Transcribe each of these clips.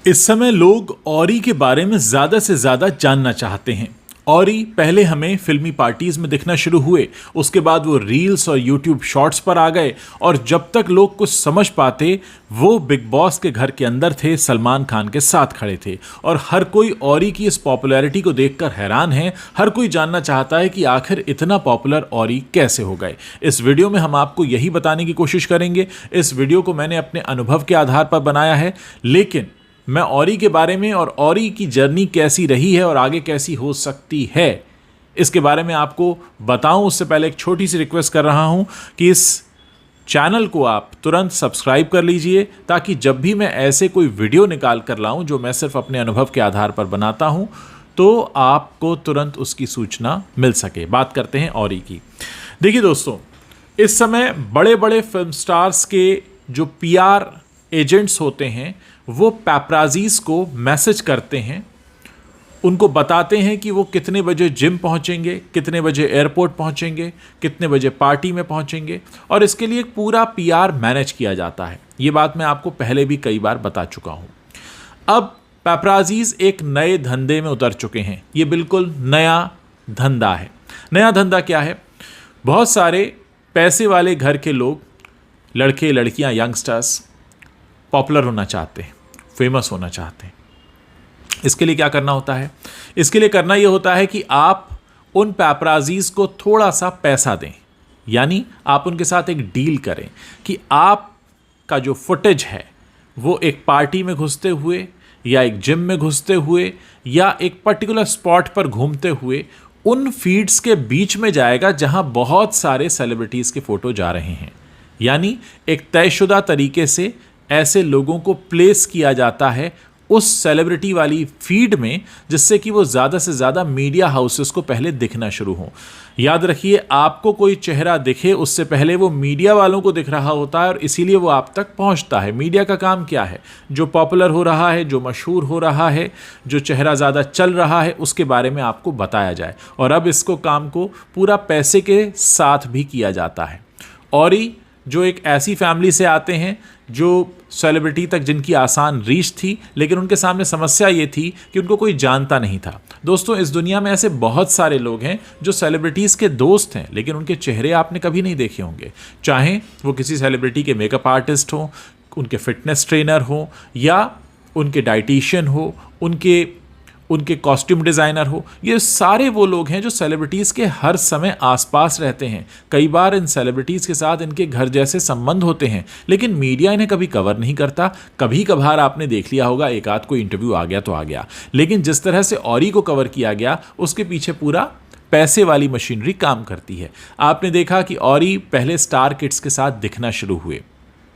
इस समय लोग औरी के बारे में ज़्यादा से ज़्यादा जानना चाहते हैं। औरी पहले हमें फिल्मी पार्टीज में दिखना शुरू हुए, उसके बाद वो रील्स और यूट्यूब शॉर्ट्स पर आ गए और जब तक लोग कुछ समझ पाते वो बिग बॉस के घर के अंदर थे, सलमान खान के साथ खड़े थे और हर कोई औरी की इस पॉपुलैरिटी को देखकर हैरान है। हर कोई जानना चाहता है कि आखिर इतना पॉपुलर औरी कैसे हो गए। इस वीडियो में हम आपको यही बताने की कोशिश करेंगे। इस वीडियो को मैंने अपने अनुभव के आधार पर बनाया है, लेकिन मैं औरी के बारे में और औरी की जर्नी कैसी रही है और आगे कैसी हो सकती है इसके बारे में आपको बताऊं उससे पहले एक छोटी सी रिक्वेस्ट कर रहा हूं कि इस चैनल को आप तुरंत सब्सक्राइब कर लीजिए, ताकि जब भी मैं ऐसे कोई वीडियो निकाल कर लाऊं जो मैं सिर्फ अपने अनुभव के आधार पर बनाता हूं तो आपको तुरंत उसकी सूचना मिल सके। बात करते हैं औरी की। देखिए दोस्तों, इस समय बड़े बड़े फिल्म स्टार्स के जो पीआर एजेंट्स होते हैं वो पैपराजीज को मैसेज करते हैं, उनको बताते हैं कि वो कितने बजे जिम पहुंचेंगे, कितने बजे एयरपोर्ट पहुंचेंगे, कितने बजे पार्टी में पहुंचेंगे और इसके लिए एक पूरा पीआर मैनेज किया जाता है। ये बात मैं आपको पहले भी कई बार बता चुका हूं। अब पैपराजीज एक नए धंधे में उतर चुके हैं। ये बिल्कुल नया धंधा है। नया धंधा क्या है? बहुत सारे पैसे वाले घर के लोग, लड़के लड़कियां, यंगस्टर्स पॉपुलर होना चाहते हैं, फेमस होना चाहते हैं। इसके लिए क्या करना होता है? इसके लिए करना यह होता है कि आप उन पैपराजीज को थोड़ा सा पैसा दें, यानी आप उनके साथ एक डील करें कि आपका जो फुटेज है वो एक पार्टी में घुसते हुए या एक जिम में घुसते हुए या एक पर्टिकुलर स्पॉट पर घूमते हुए उन फीड्स के बीच में जाएगा जहां बहुत सारे सेलिब्रिटीज़ के फोटो जा रहे हैं। यानी एक तयशुदा तरीके से ऐसे लोगों को प्लेस किया जाता है उस सेलिब्रिटी वाली फीड में, जिससे कि वो ज़्यादा से ज़्यादा मीडिया हाउसेस को पहले दिखना शुरू हो। याद रखिए, आपको कोई चेहरा दिखे उससे पहले वो मीडिया वालों को दिख रहा होता है और इसीलिए वो आप तक पहुंचता है। मीडिया का काम क्या है? जो पॉपुलर हो रहा है, जो मशहूर हो रहा है, जो चेहरा ज़्यादा चल रहा है, उसके बारे में आपको बताया जाए। और अब इसको काम को पूरा पैसे के साथ भी किया जाता है। और जो एक ऐसी फैमिली से आते हैं जो सेलिब्रिटी तक जिनकी आसान रीच थी, लेकिन उनके सामने समस्या ये थी कि उनको कोई जानता नहीं था। दोस्तों, इस दुनिया में ऐसे बहुत सारे लोग हैं जो सेलिब्रिटीज़ के दोस्त हैं, लेकिन उनके चेहरे आपने कभी नहीं देखे होंगे। चाहे वो किसी सेलिब्रिटी के मेकअप आर्टिस्ट हों, उनके फिटनेस ट्रेनर हों या उनके डाइटिशियन हो, उनके कॉस्ट्यूम डिज़ाइनर हो। ये सारे वो लोग हैं जो सेलिब्रिटीज़ के हर समय आसपास रहते हैं। कई बार इन सेलिब्रिटीज़ के साथ इनके घर जैसे संबंध होते हैं, लेकिन मीडिया इन्हें कभी कवर नहीं करता। कभी कभार आपने देख लिया होगा, एक आध कोई इंटरव्यू आ गया तो आ गया, लेकिन जिस तरह से औरी को कवर किया गया उसके पीछे पूरा पैसे वाली मशीनरी काम करती है। आपने देखा कि औरी पहले स्टार किड्स के साथ दिखना शुरू हुए,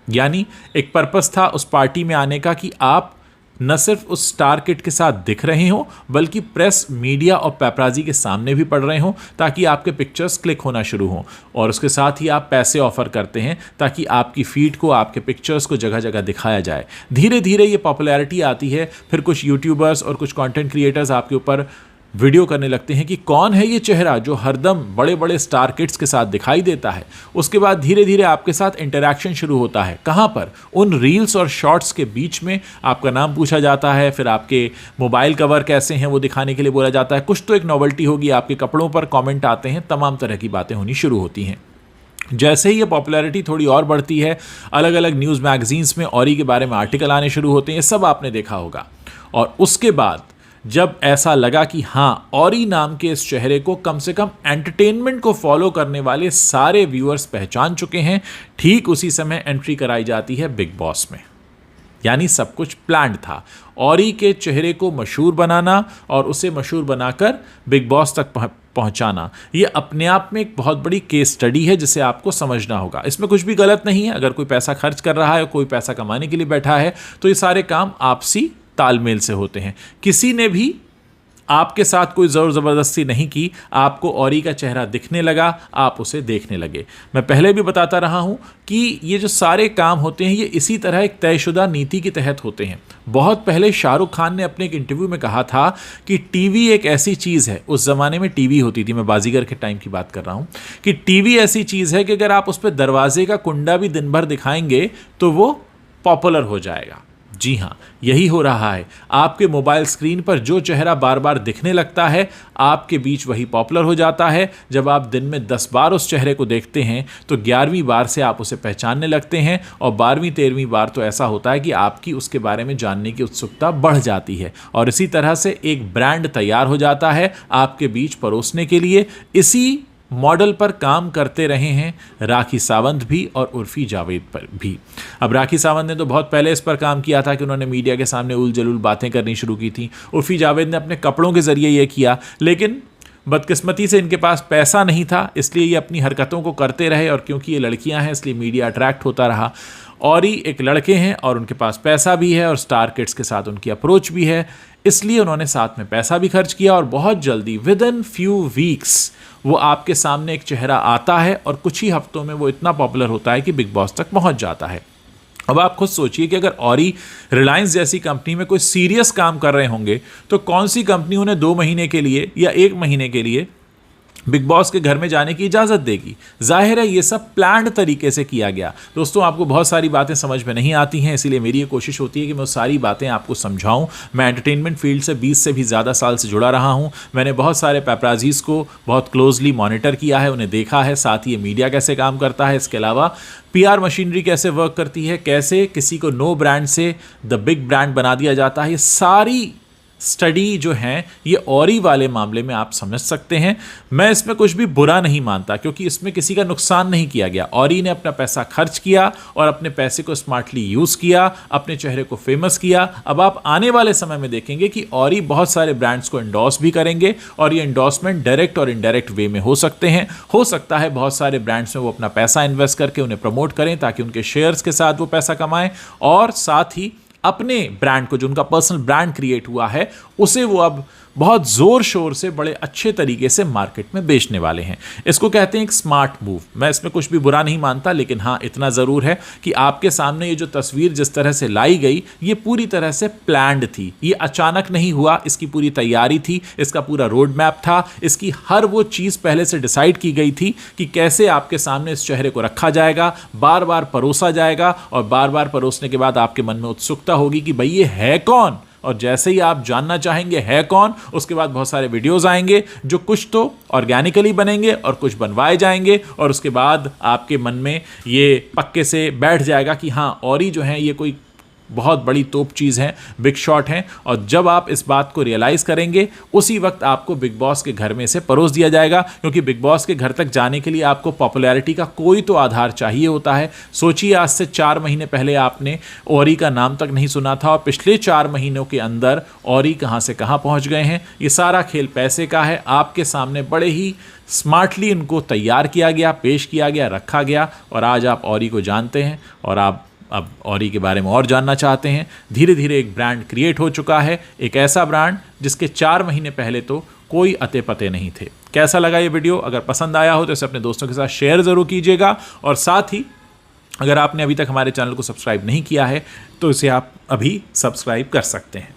यानी एक पर्पस था उस पार्टी में आने का कि आप न सिर्फ उस स्टार किड के साथ दिख रहे हो, बल्कि प्रेस, मीडिया और पैपराजी के सामने भी पड़ रहे हो, ताकि आपके पिक्चर्स क्लिक होना शुरू हों। और उसके साथ ही आप पैसे ऑफर करते हैं ताकि आपकी फीड को, आपके पिक्चर्स को जगह जगह दिखाया जाए। धीरे धीरे ये पॉपुलैरिटी आती है। फिर कुछ यूट्यूबर्स और कुछ कंटेंट क्रिएटर्स आपके ऊपर वीडियो करने लगते हैं कि कौन है ये चेहरा जो हरदम बड़े बड़े स्टार किड्स के साथ दिखाई देता है। उसके बाद धीरे धीरे आपके साथ इंटरैक्शन शुरू होता है। कहाँ पर? उन रील्स और शॉर्ट्स के बीच में आपका नाम पूछा जाता है, फिर आपके मोबाइल कवर कैसे हैं वो दिखाने के लिए बोला जाता है। कुछ तो एक नॉवेल्टी होगी, आपके कपड़ों पर कॉमेंट आते हैं, तमाम तरह की बातें होनी शुरू होती हैं। जैसे ही ये पॉपुलैरिटी थोड़ी और बढ़ती है, अलग अलग न्यूज़ मैगजीन्स में औरी के बारे में आर्टिकल आने शुरू होते हैं। ये सब आपने देखा होगा। और उसके बाद जब ऐसा लगा कि हाँ, औरी नाम के इस चेहरे को कम से कम एंटरटेनमेंट को फॉलो करने वाले सारे व्यूअर्स पहचान चुके हैं, ठीक उसी समय एंट्री कराई जाती है बिग बॉस में। यानी सब कुछ प्लान्ड था। औरी के चेहरे को मशहूर बनाना और उसे मशहूर बनाकर बिग बॉस तक पहुंचाना, ये अपने आप में एक बहुत बड़ी केस स्टडी है जिसे आपको समझना होगा। इसमें कुछ भी गलत नहीं है। अगर कोई पैसा खर्च कर रहा है, कोई पैसा कमाने के लिए बैठा है, तो ये सारे काम आपसी तालमेल से होते हैं। किसी ने भी आपके साथ कोई ज़ोर ज़बरदस्ती नहीं की। आपको औरी का चेहरा दिखने लगा, आप उसे देखने लगे। मैं पहले भी बताता रहा हूं कि ये जो सारे काम होते हैं ये इसी तरह एक तयशुदा नीति के तहत होते हैं। बहुत पहले शाहरुख खान ने अपने एक इंटरव्यू में कहा था कि टीवी एक ऐसी चीज़ है, उस ज़माने में टीवी होती थी, मैं बाजीगर के टाइम की बात कर रहा हूँ, कि टीवी ऐसी चीज़ है कि अगर आप उस पर दरवाजे का कुंडा भी दिन भर दिखाएंगे तो वो पॉपुलर हो जाएगा। जी हाँ, यही हो रहा है। आपके मोबाइल स्क्रीन पर जो चेहरा बार बार दिखने लगता है, आपके बीच वही पॉपुलर हो जाता है। जब आप दिन में 10 बार उस चेहरे को देखते हैं तो 11वीं बार से आप उसे पहचानने लगते हैं, और 12वीं 13वीं बार तो ऐसा होता है कि आपकी उसके बारे में जानने की उत्सुकता बढ़ जाती है, और इसी तरह से एक ब्रांड तैयार हो जाता है आपके बीच परोसने के लिए। इसी मॉडल पर काम करते रहे हैं राखी सावंत भी और उर्फी जावेद पर भी। अब राखी सावंत ने तो बहुत पहले इस पर काम किया था कि उन्होंने मीडिया के सामने उल जलूल बातें करनी शुरू की थी। उर्फी जावेद ने अपने कपड़ों के ज़रिए ये किया, लेकिन बदकिस्मती से इनके पास पैसा नहीं था, इसलिए ये अपनी हरकतों को करते रहे, और क्योंकि ये लड़कियां हैं इसलिए मीडिया अट्रैक्ट होता रहा। औरी एक लड़के हैं और उनके पास पैसा भी है और स्टार किड्स के साथ उनकी अप्रोच भी है, इसलिए उन्होंने साथ में पैसा भी खर्च किया, और बहुत जल्दी विद इन फ्यू वीक्स वो आपके सामने एक चेहरा आता है, और कुछ ही हफ्तों में वो इतना पॉपुलर होता है कि बिग बॉस तक पहुंच जाता है। अब आप खुद सोचिए कि अगर औरी रिलायंस जैसी कंपनी में कोई सीरियस काम कर रहे होंगे तो कौन सी कंपनी उन्हें 2 महीने के लिए या 1 महीने के लिए बिग बॉस के घर में जाने की इजाज़त देगी। जाहिर है ये सब प्लान्ड तरीके से किया गया। दोस्तों, आपको बहुत सारी बातें समझ में नहीं आती हैं, इसीलिए मेरी ये कोशिश होती है कि मैं वो सारी बातें आपको समझाऊं। मैं एंटरटेनमेंट फील्ड से 20 से भी ज़्यादा साल से जुड़ा रहा हूं। मैंने बहुत सारे पैपराजीज़ को बहुत क्लोजली मॉनिटर किया है, उन्हें देखा है, साथ ही ये मीडिया कैसे काम करता है, इसके अलावा PR मशीनरी कैसे वर्क करती है, कैसे किसी को नो ब्रांड से द बिग ब्रांड बना दिया जाता है। ये सारी स्टडी जो है ये औरी वाले मामले में आप समझ सकते हैं। मैं इसमें कुछ भी बुरा नहीं मानता, क्योंकि इसमें किसी का नुकसान नहीं किया गया। औरी ने अपना पैसा खर्च किया और अपने पैसे को स्मार्टली यूज़ किया, अपने चेहरे को फेमस किया। अब आप आने वाले समय में देखेंगे कि औरी बहुत सारे ब्रांड्स को एंडोर्स भी करेंगे, और ये एंडोर्समेंट डायरेक्ट और इनडायरेक्ट वे में हो सकते हैं। हो सकता है बहुत सारे ब्रांड्स में वो अपना पैसा इन्वेस्ट करके उन्हें प्रमोट करें ताकि उनके शेयर्स के साथ वो पैसा कमाएं, और साथ ही अपने ब्रांड को, जो उनका पर्सनल ब्रांड क्रिएट हुआ है, उसे वो अब बहुत ज़ोर शोर से बड़े अच्छे तरीके से मार्केट में बेचने वाले हैं। इसको कहते हैं एक स्मार्ट मूव। मैं इसमें कुछ भी बुरा नहीं मानता, लेकिन हाँ इतना ज़रूर है कि आपके सामने ये जो तस्वीर जिस तरह से लाई गई, ये पूरी तरह से प्लान्ड थी। ये अचानक नहीं हुआ, इसकी पूरी तैयारी थी, इसका पूरा रोड मैप था, इसकी हर वो चीज़ पहले से डिसाइड की गई थी कि कैसे आपके सामने इस चेहरे को रखा जाएगा, बार बार परोसा जाएगा, और बार बार परोसने के बाद आपके मन में उत्सुकता होगी कि भाई ये है कौन, और जैसे ही आप जानना चाहेंगे है कौन, उसके बाद बहुत सारे वीडियोस आएंगे जो कुछ तो ऑर्गेनिकली बनेंगे और कुछ बनवाए जाएंगे, और उसके बाद आपके मन में ये पक्के से बैठ जाएगा कि हाँ औरी जो है ये कोई बहुत बड़ी तोप चीज़ है, बिग शॉट हैं। और जब आप इस बात को रियलाइज़ करेंगे, उसी वक्त आपको बिग बॉस के घर में से परोस दिया जाएगा, क्योंकि बिग बॉस के घर तक जाने के लिए आपको पॉपुलैरिटी का कोई तो आधार चाहिए होता है। सोचिए, आज से 4 महीने पहले आपने औरी का नाम तक नहीं सुना था, और पिछले 4 महीनों के अंदर औरी कहाँ से कहाँ पहुँच गए हैं। ये सारा खेल पैसे का है। आपके सामने बड़े ही स्मार्टली इनको तैयार किया गया, पेश किया गया, रखा गया, और आज आप औरी को जानते हैं, और आप अब औरी के बारे में और जानना चाहते हैं। धीरे धीरे एक ब्रांड क्रिएट हो चुका है, एक ऐसा ब्रांड जिसके 4 महीने पहले तो कोई अते पते नहीं थे। कैसा लगा ये वीडियो? अगर पसंद आया हो तो इसे अपने दोस्तों के साथ शेयर ज़रूर कीजिएगा, और साथ ही अगर आपने अभी तक हमारे चैनल को सब्सक्राइब नहीं किया है तो इसे आप अभी सब्सक्राइब कर सकते हैं।